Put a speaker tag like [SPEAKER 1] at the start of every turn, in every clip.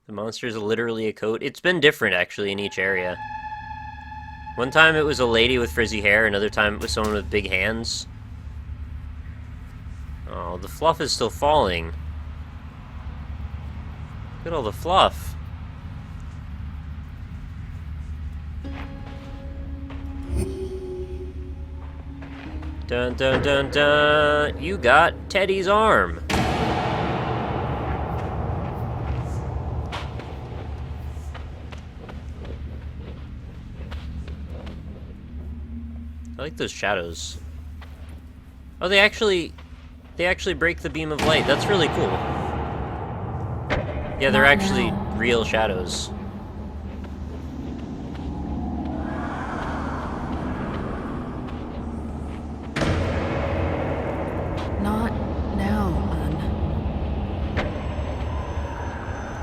[SPEAKER 1] The monster's literally a coat. It's been different, actually, in each area. One time it was a lady with frizzy hair, another time it was someone with big hands. Oh, the fluff is still falling. Look at all the fluff. Dun dun dun dun! You got Teddy's arm! I like those shadows. Oh, they actually break the beam of light. That's really cool. Yeah, they're actually real shadows.
[SPEAKER 2] Not now, hon.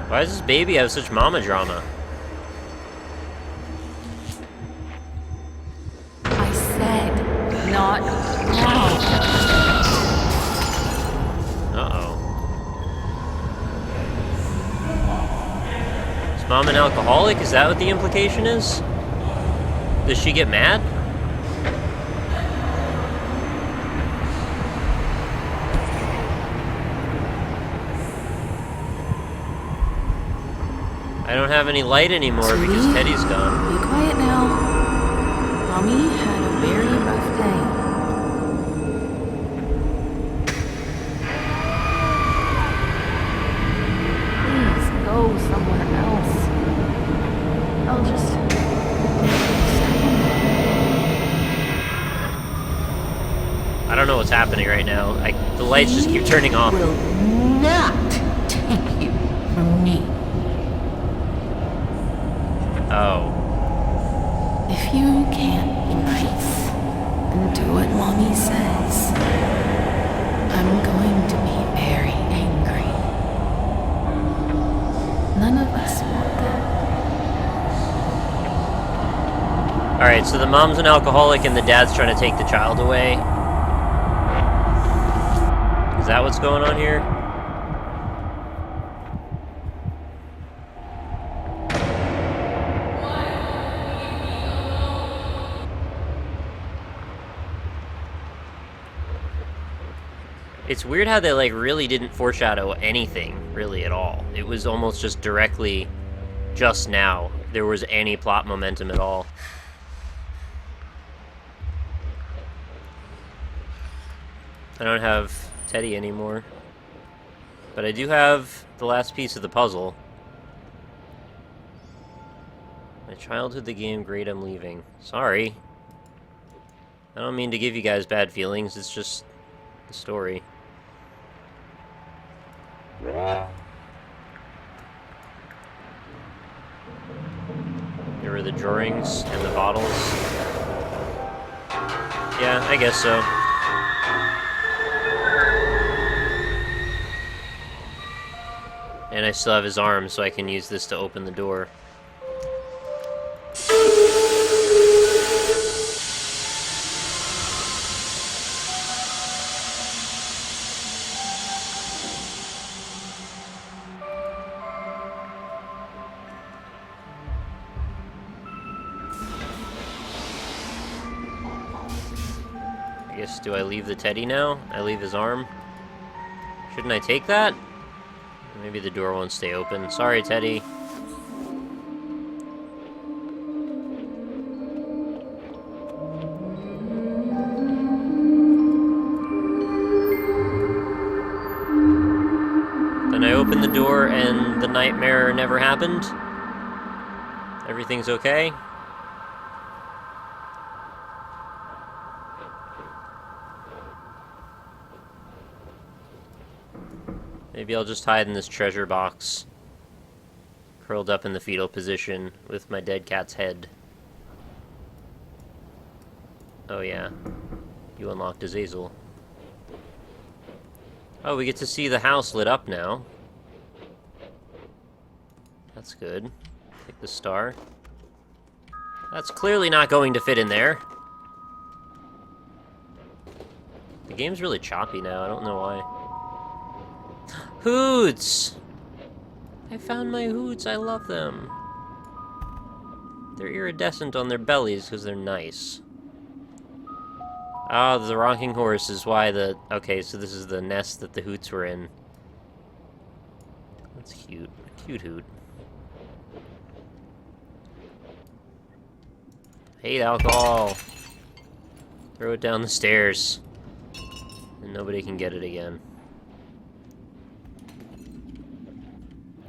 [SPEAKER 1] Why does this baby have such mama drama?
[SPEAKER 2] I said, not now.
[SPEAKER 1] Uh-oh. Is Mom an alcoholic? Is that what the implication is? Does she get mad? I don't have any light anymore because Teddy's gone.
[SPEAKER 2] Be quiet now. Mommy had a very rough day. Please go somewhere else. I'll just...
[SPEAKER 1] I don't know what's happening right now. The lights just keep turning off.
[SPEAKER 2] Will not take you from me.
[SPEAKER 1] Oh.
[SPEAKER 2] If you can't be nice and do what Mommy says, I'm going to be very angry. None of us want that.
[SPEAKER 1] Alright, so the mom's an alcoholic and the dad's trying to take the child away. Is that what's going on here? It's weird how they, like, really didn't foreshadow anything, really, at all. It was almost just directly, just now, there was any plot momentum at all. I don't have Teddy anymore. But I do have the last piece of the puzzle. My childhood, the game, great, I'm leaving. Sorry. I don't mean to give you guys bad feelings, it's just the story. There were the drawings and the bottles. Yeah, I guess so. And I still have his arm, so I can use this to open the door. I guess, do I leave the Teddy now? I leave his arm? Shouldn't I take that? Maybe the door won't stay open. Sorry, Teddy. Then I opened the door and the nightmare never happened. Everything's okay. Maybe I'll just hide in this treasure box, curled up in the fetal position with my dead cat's head. Oh yeah, you unlocked Azazel. Oh, we get to see the house lit up now. That's good. Take the star. That's clearly not going to fit in there. The game's really choppy now, I don't know why. Hoots! I found my hoots, I love them. They're iridescent on their bellies because they're nice. Ah, the rocking horse is why the... Okay, so this is the nest that the hoots were in. That's cute. Cute hoot. Hate alcohol. Throw it down the stairs. And nobody can get it again.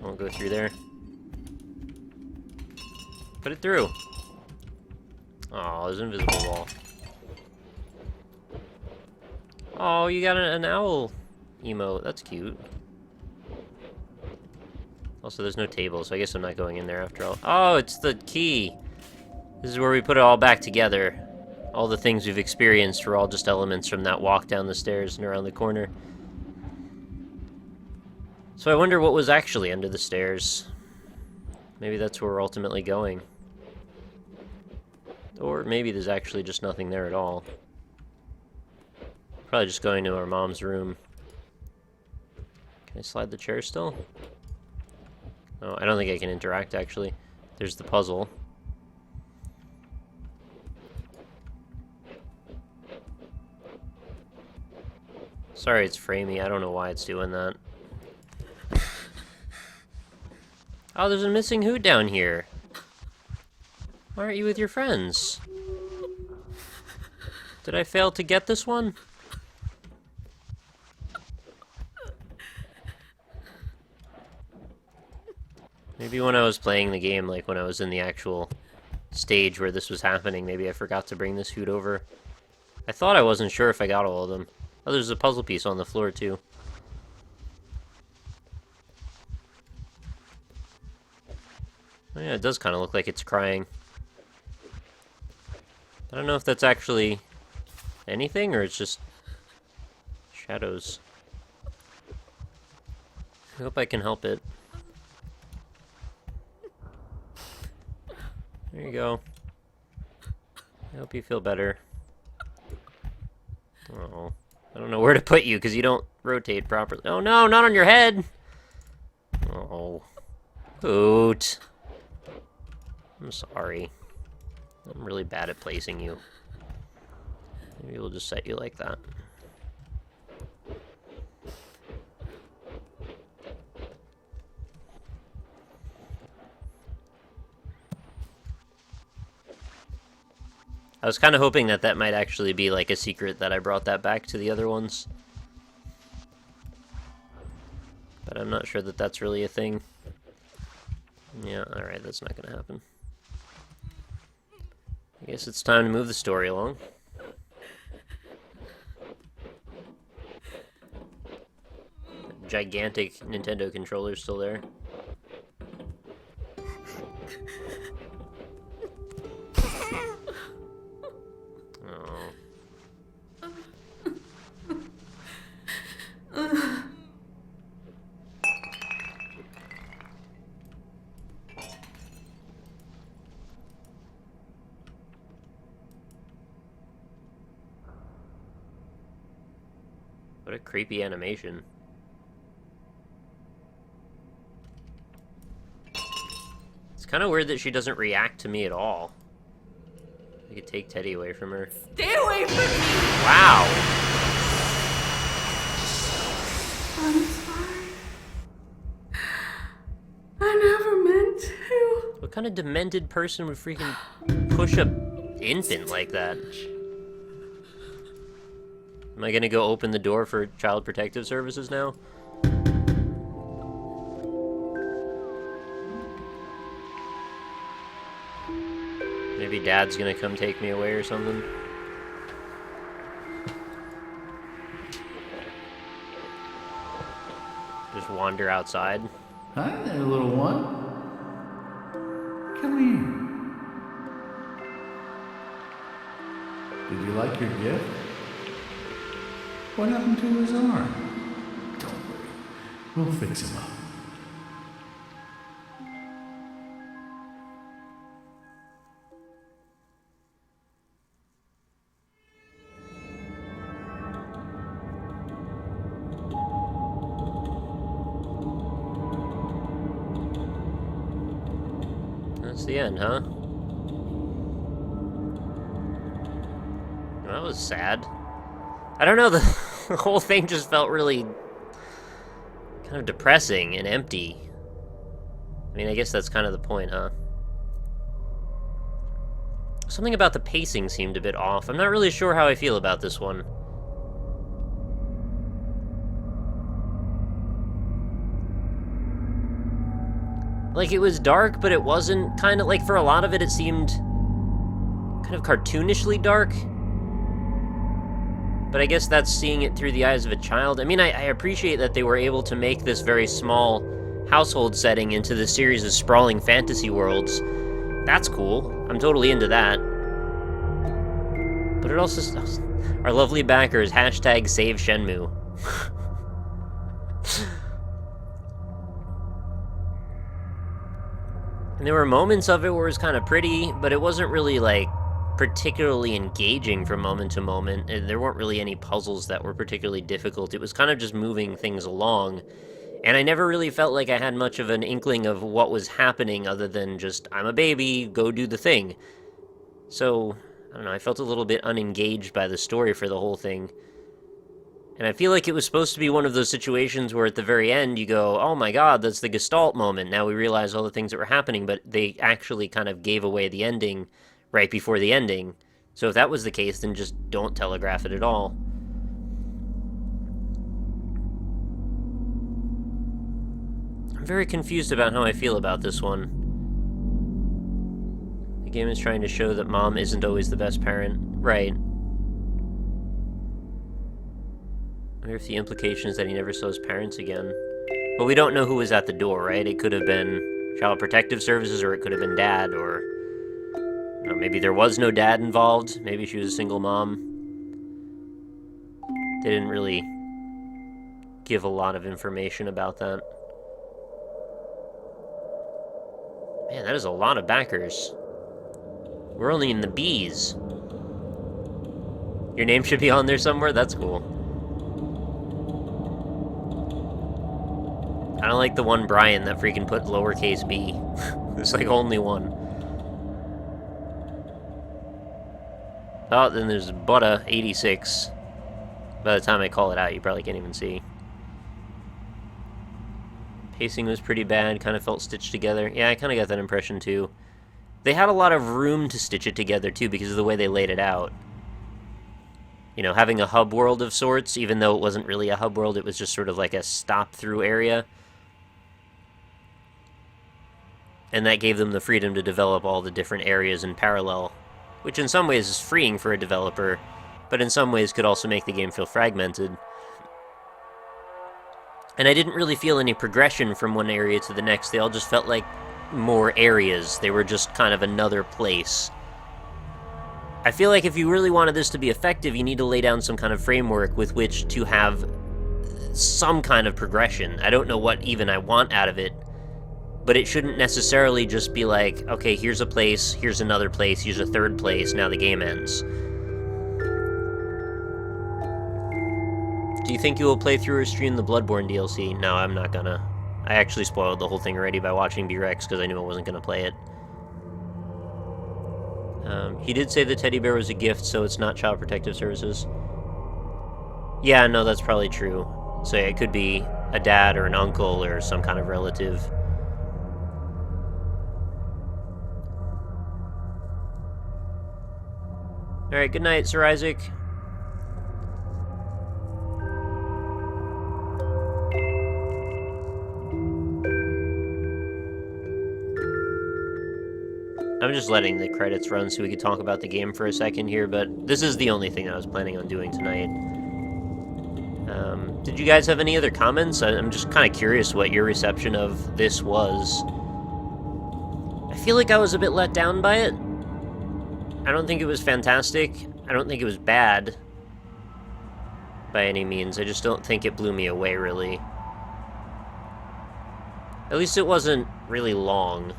[SPEAKER 1] Won't go through there. Put it through. Oh, there's an invisible wall. Oh, you got an owl emote. That's cute. Also, there's no table, so I guess I'm not going in there after all. Oh, it's the key. This is where we put it all back together. All the things we've experienced were all just elements from that walk down the stairs and around the corner. So I wonder what was actually under the stairs. Maybe that's where we're ultimately going. Or maybe there's actually just nothing there at all. Probably just going to our mom's room. Can I slide the chair still? Oh, I don't think I can interact, actually. There's the puzzle. Sorry, it's framey. I don't know why it's doing that. Oh, there's a missing hoot down here. Why aren't you with your friends? Did I fail to get this one? Maybe when I was playing the game, like when I was in the actual stage where this was happening, maybe I forgot to bring this hoot over. I thought I wasn't sure if I got all of them. Oh, there's a puzzle piece on the floor, too. Oh, yeah, it does kind of look like it's crying. I don't know if that's actually anything, or it's just shadows. I hope I can help it. There you go. I hope you feel better. Oh, I don't know where to put you because you don't rotate properly. Oh no, not on your head! Oh. Hoot. I'm sorry. I'm really bad at placing you. Maybe we'll just set you like that. I was kind of hoping that that might actually be like a secret that I brought that back to the other ones. But I'm not sure that that's really a thing. Yeah, alright, that's not gonna happen. I guess it's time to move the story along. That gigantic Nintendo controller's still there. What a creepy animation. It's kind of weird that she doesn't react to me at all. I could take Teddy away from her.
[SPEAKER 2] Stay away from me!
[SPEAKER 1] Wow!
[SPEAKER 2] I'm sorry. I never meant to.
[SPEAKER 1] What kind of demented person would freaking push a infant like that? Am I gonna go open the door for Child Protective Services now? Maybe Dad's gonna come take me away or something? Just wander outside?
[SPEAKER 3] Hi there, little one. Come here. Did you like your gift? What happened to his arm? Don't worry. We'll fix him up.
[SPEAKER 1] That's the end, huh? That was sad. I don't know, the whole thing just felt really kind of depressing and empty. I mean, I guess that's kind of the point, huh? Something about the pacing seemed a bit off. I'm not really sure how I feel about this one. Like, it was dark, but it wasn't kind of, like, for a lot of it, it seemed kind of cartoonishly dark. But I guess that's seeing it through the eyes of a child. I mean, I appreciate that they were able to make this very small household setting into the series of sprawling fantasy worlds. That's cool. I'm totally into that. But it also... Our lovely backers, hashtag save Shenmue. And there were moments of it where it was kind of pretty, but it wasn't really, like, particularly engaging from moment to moment. And there weren't really any puzzles that were particularly difficult. It was kind of just moving things along. And I never really felt like I had much of an inkling of what was happening other than just, I'm a baby, go do the thing. So, I don't know, I felt a little bit unengaged by the story for the whole thing. And I feel like it was supposed to be one of those situations where at the very end you go, oh my god, that's the Gestalt moment. Now we realize all the things that were happening, but they actually kind of gave away the ending right before the ending. So if that was the case, then just don't telegraph it at all. I'm very confused about how I feel about this one. The game is trying to show that mom isn't always the best parent. Right. I wonder if the implication is that he never saw his parents again. But we don't know who was at the door, right? It could have been Child Protective Services, or it could have been Dad, or... You know, maybe there was no dad involved. Maybe she was a single mom. They didn't really give a lot of information about that. Man, that is a lot of backers. We're only in the B's. Your name should be on there somewhere? That's cool. I don't like the one Brian that freaking put lowercase b. There's like only one. Oh, then there's Buddha 86. By the time I call it out, you probably can't even see. Pacing was pretty bad, kind of felt stitched together. Yeah, I kind of got that impression too. They had a lot of room to stitch it together too because of the way they laid it out. You know, having a hub world of sorts, even though it wasn't really a hub world, it was just sort of like a stop-through area. And that gave them the freedom to develop all the different areas in parallel, which in some ways is freeing for a developer, but in some ways could also make the game feel fragmented. And I didn't really feel any progression from one area to the next. They all just felt like more areas. They were just kind of another place. I feel like if you really wanted this to be effective, you need to lay down some kind of framework with which to have some kind of progression. I don't know what even I want out of it, but it shouldn't necessarily just be like, okay, here's a place, here's another place, here's a third place, now the game ends. Do you think you will play through or stream the Bloodborne DLC? No, I'm not gonna. I actually spoiled the whole thing already by watching B-Rex because I knew I wasn't gonna play it. He did say the teddy bear was a gift, so it's not Child Protective Services. Yeah, no, that's probably true. So yeah, it could be a dad or an uncle or some kind of relative. Alright, good night, Sir Isaac. I'm just letting the credits run so we can talk about the game for a second here, but this is the only thing I was planning on doing tonight. Did you guys have any other comments? I'm just kind of curious what your reception of this was. I feel like I was a bit let down by it. I don't think it was fantastic. I don't think it was bad by any means. I just don't think it blew me away, really. At least it wasn't really long.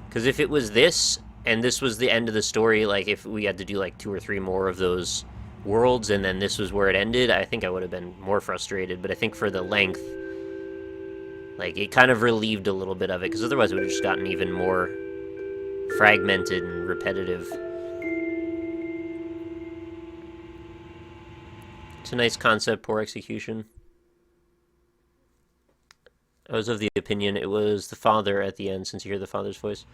[SPEAKER 1] Because if it was this, and this was the end of the story, like if we had to do like 2 or 3 more of those worlds, and then this was where it ended, I think I would have been more frustrated. But I think for the length, like, it kind of relieved a little bit of it, because otherwise it would have just gotten even more fragmented and repetitive. It's a nice concept, poor execution. I was of the opinion it was the father at the end, since you hear the father's voice.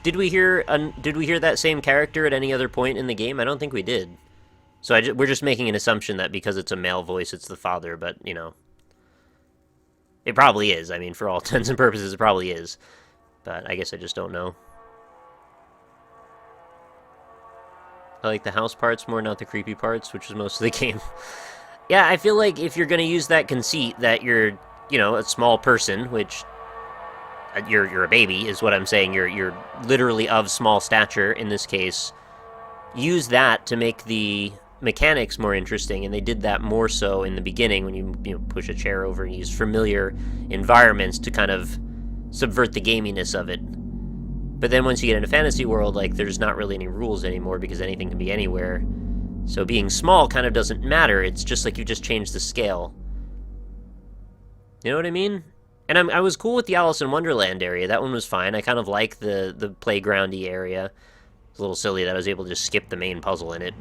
[SPEAKER 1] Did we hear that same character at any other point in the game? I don't think we did. So we're just making an assumption that because it's a male voice, it's the father, but, you know. It probably is. I mean, for all intents and purposes, it probably is. But I guess I just don't know. I like the house parts more, not the creepy parts, which is most of the game. Yeah, I feel like if you're going to use that conceit that you're, you know, a small person, which you're a baby, is what I'm saying. You're literally of small stature in this case. Use that to make the mechanics more interesting, and they did that more so in the beginning when you push a chair over and use familiar environments to kind of subvert the gaminess of it. But then once you get into fantasy world, like, there's not really any rules anymore because anything can be anywhere. So being small kind of doesn't matter. It's just like you just changed the scale. You know what I mean? And I was cool with the Alice in Wonderland area. That one was fine. I kind of like the playgroundy area. It's a little silly that I was able to just skip the main puzzle in it.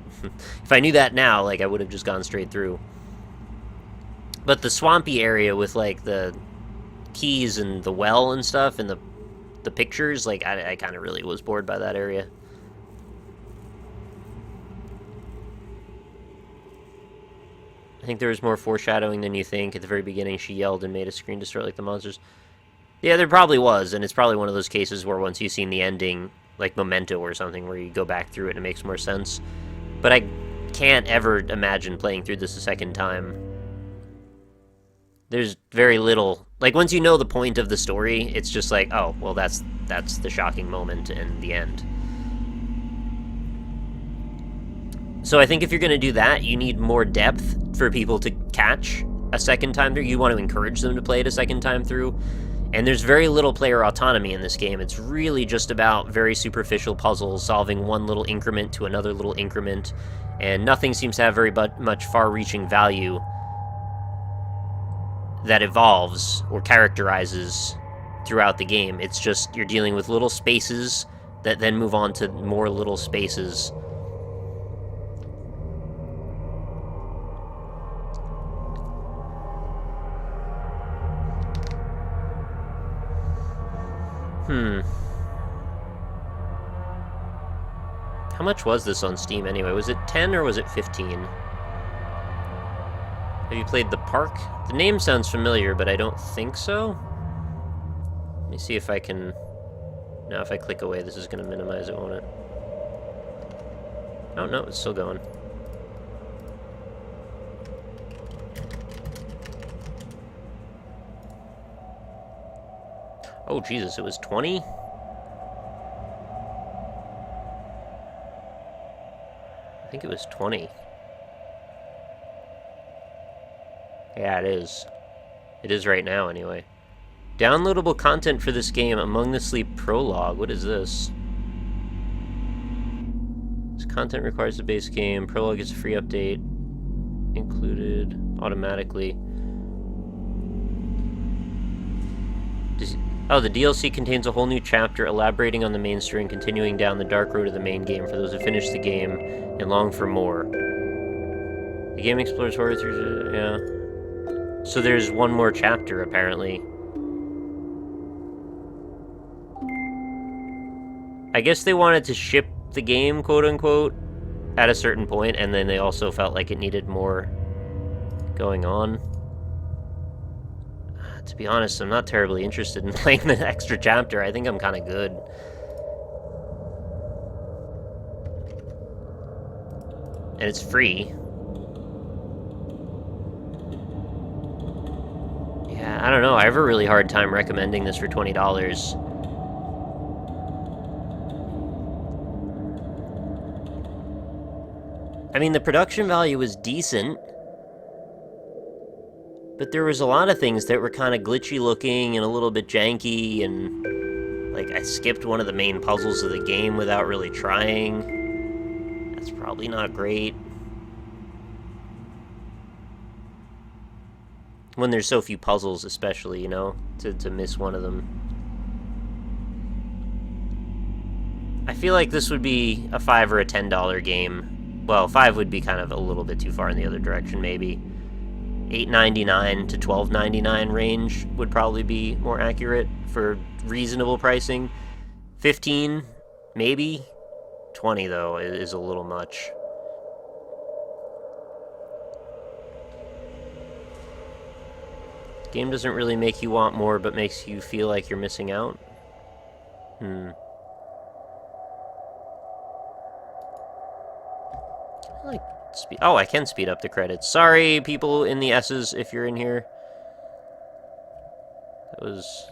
[SPEAKER 1] If I knew that now, like, I would have just gone straight through. But the swampy area with, like, the keys and the well and stuff and the pictures, like, I kind of really was bored by that area. I think there was more foreshadowing than you think. At the very beginning, she yelled and made a screen distort like the monsters. Yeah, there probably was, and it's probably one of those cases where once you've seen the ending, like Memento or something, where you go back through it and it makes more sense. But I can't ever imagine playing through this a second time. There's very little... Like, once you know the point of the story, it's just like, oh, well, that's the shocking moment and the end. So I think if you're going to do that, you need more depth for people to catch a second time through. You want to encourage them to play it a second time through. And there's very little player autonomy in this game. It's really just about very superficial puzzles, solving one little increment to another little increment, and nothing seems to have very much far-reaching value that evolves or characterizes throughout the game. It's just you're dealing with little spaces that then move on to more little spaces. How much was this on Steam anyway? Was it 10 or was it 15? Have you played The Park? The name sounds familiar, but I don't think so. Let me see if I can... Now, if I click away, this is going to minimize it, won't it? Oh, no, it's still going. Oh, Jesus, it was 20? I think it was 20. Yeah, it is. It is right now, anyway. Downloadable content for this game, Among the Sleep Prologue. What is this? This content requires the base game. Prologue is a free update. Included automatically. Oh, the DLC contains a whole new chapter elaborating on the main story and continuing down the dark road of the main game for those who finished the game and long for more. The game explores horror through... yeah. So there's one more chapter, apparently. I guess they wanted to ship the game, quote-unquote, at a certain point, and then they also felt like it needed more going on. To be honest, I'm not terribly interested in playing the extra chapter. I think I'm kind of good. And it's free. Yeah, I don't know. I have a really hard time recommending this for $20. I mean, the production value was decent. But there was a lot of things that were kind of glitchy looking and a little bit janky, and like I skipped one of the main puzzles of the game without really trying. That's probably not great. When there's so few puzzles, especially, you know, to miss one of them. I feel like this would be a $5 or a $10 game. Well, 5 would be kind of a little bit too far in the other direction, maybe. $8.99 to $12.99 range would probably be more accurate for reasonable pricing. 15, maybe. 20 though is a little much. Game doesn't really make you want more, but makes you feel like you're missing out. Oh, I can speed up the credits. Sorry, people in the S's, if you're in here. That was...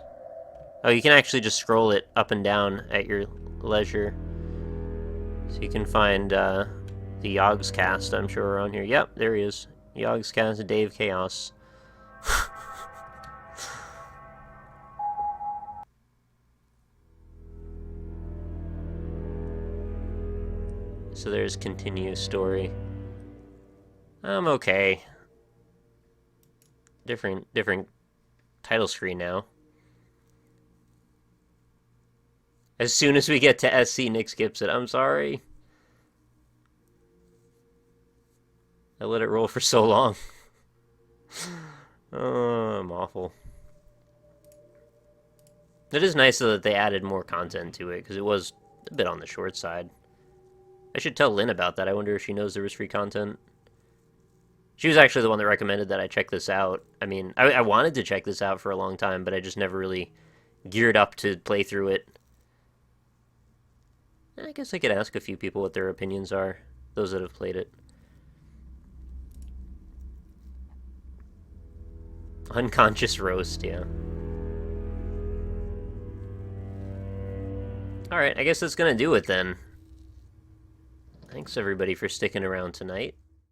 [SPEAKER 1] Oh, you can actually just scroll it up and down at your leisure. So you can find the Yogg's cast, I'm sure, around here. Yep, there he is. Yogg's cast, Dave Chaos. So there's continue story. I'm okay. Different title screen now. As soon as we get to SC, Nick skips it. I'm sorry. I let it roll for so long. Oh, I'm awful. It is nice though that they added more content to it, because it was a bit on the short side. I should tell Lynn about that. I wonder if she knows there was free content. She was actually the one that recommended that I check this out. I mean, I wanted to check this out for a long time, but I just never really geared up to play through it. I guess I could ask a few people what their opinions are, those that have played it. Unconscious roast, yeah. Alright, I guess that's gonna do it then. Thanks everybody for sticking around tonight.